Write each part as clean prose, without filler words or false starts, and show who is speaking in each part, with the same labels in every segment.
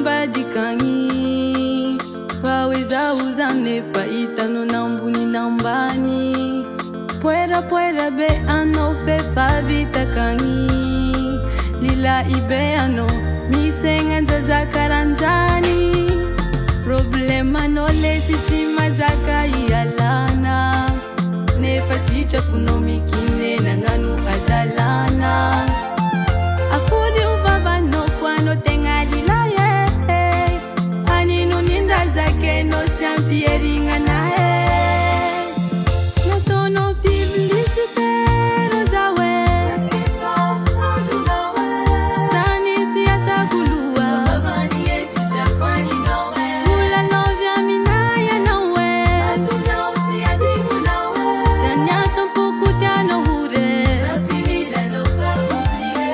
Speaker 1: namba dikangi waweza uzane paita no nambuni nambani puera be ano fe pavita kangi lila ibe ano misenga za karanzani problema no lesi sima zaka yalana ne fasita kuno mikine nanganu adalana akudi ubaba no kwano tenga lila ye ani no ninda zake no champieringa na no tono publicite rozawe zani siasa kulua babani eti japani nawe mula lovya minaya nawe atuna usi adimu nawe tanya tampoku tiano hure asimila no fabuye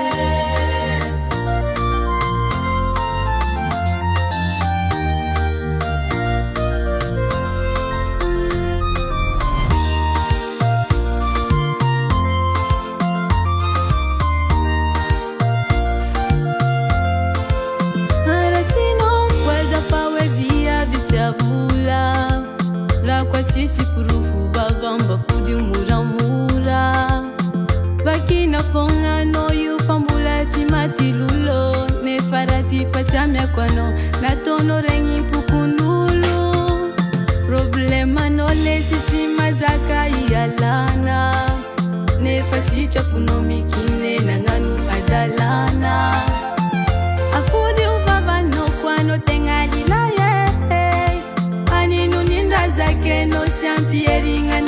Speaker 1: la kwa tisi kurufu bagamba fudi muramura bakina fonga no yu pambula timati lulo ne farati fachamia kwano na tono rengi pukunulu problema no lesi sima zaka yalana ne fasicha kuno mikine nanganu adalana afudi ubaba no kwano tenga lila zake no champieringa